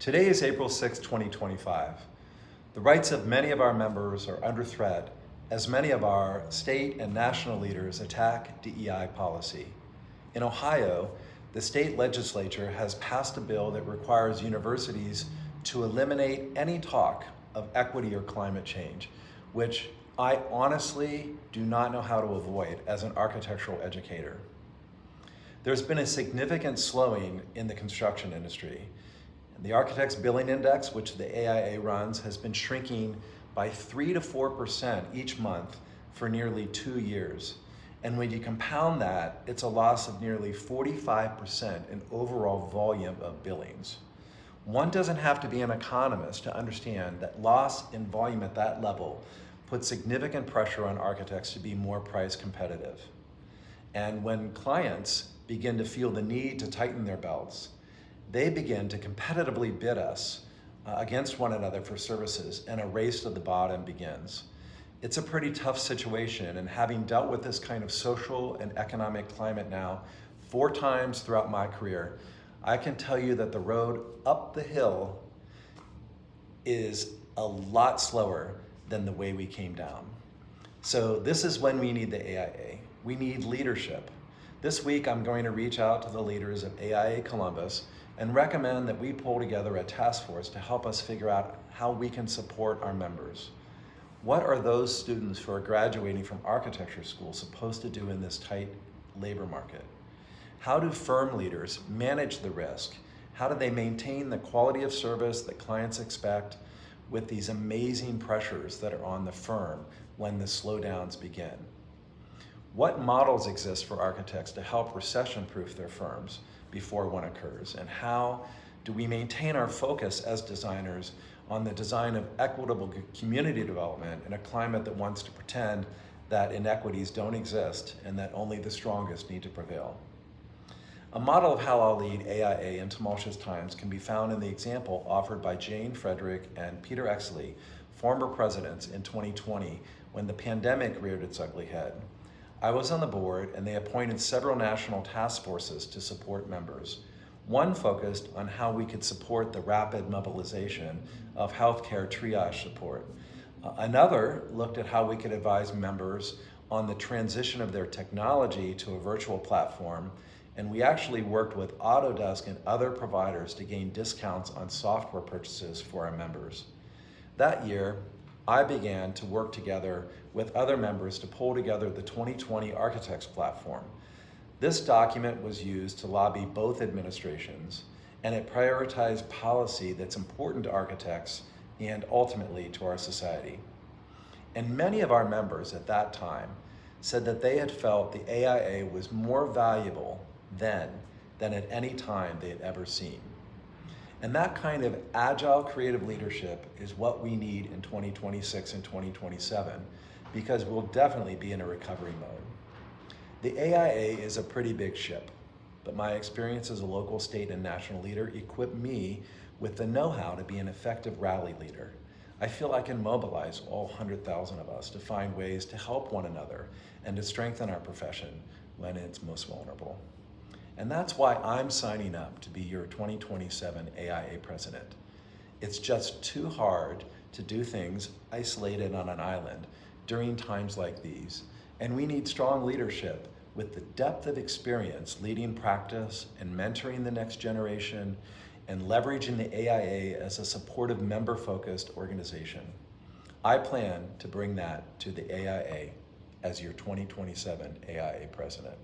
Today is April 6, 2025. The rights of many of our members are under threat as many of our state and national leaders attack DEI policy. In Ohio, the state legislature has passed a bill that requires universities to eliminate any talk of equity or climate change, which I honestly do not know how to avoid as an architectural educator. There's been a significant slowing in the construction industry. The Architects Billing Index, which the AIA runs, has been shrinking by 3 to 4% each month for nearly 2 years. And when you compound that, it's a loss of nearly 45% in overall volume of billings. One doesn't have to be an economist to understand that loss in volume at that level puts significant pressure on architects to be more price competitive. And when clients begin to feel the need to tighten their belts, they begin to competitively bid us against one another for services, and a race to the bottom begins. It's a pretty tough situation, and having dealt with this kind of social and economic climate now 4 times throughout my career, I can tell you that the road up the hill is a lot slower than the way we came down. So this is when we need the AIA. We need leadership. This week, I'm going to reach out to the leaders of AIA Columbus and recommend that we pull together a task force to help us figure out how we can support our members. What are those students who are graduating from architecture school supposed to do in this tight labor market? How do firm leaders manage the risk? How do they maintain the quality of service that clients expect with these amazing pressures that are on the firm when the slowdowns begin? What models exist for architects to help recession-proof their firms before one occurs? And how do we maintain our focus as designers on the design of equitable community development in a climate that wants to pretend that inequities don't exist and that only the strongest need to prevail? A model of how I'll lead AIA in tumultuous times can be found in the example offered by Jane Frederick and Peter Exley, former presidents, in 2020 when the pandemic reared its ugly head. I was on the board, and they appointed several national task forces to support members. One focused on how we could support the rapid mobilization of healthcare triage support. Another looked at how we could advise members on the transition of their technology to a virtual platform, and we actually worked with Autodesk and other providers to gain discounts on software purchases for our members. That year, I began to work together with other members to pull together the 2020 Architects Platform. This document was used to lobby both administrations, and it prioritized policy that's important to architects and ultimately to our society. And many of our members at that time said that they had felt the AIA was more valuable then than at any time they had ever seen. And that kind of agile, creative leadership is what we need in 2026 and 2027, because we'll definitely be in a recovery mode. The AIA is a pretty big ship, but my experience as a local, state, and national leader equipped me with the know-how to be an effective rally leader. I feel I can mobilize all 100,000 of us to find ways to help one another and to strengthen our profession when it's most vulnerable. And that's why I'm signing up to be your 2027 AIA president. It's just too hard to do things isolated on an island during times like these. And we need strong leadership with the depth of experience leading practice and mentoring the next generation and leveraging the AIA as a supportive member-focused organization. I plan to bring that to the AIA as your 2027 AIA president.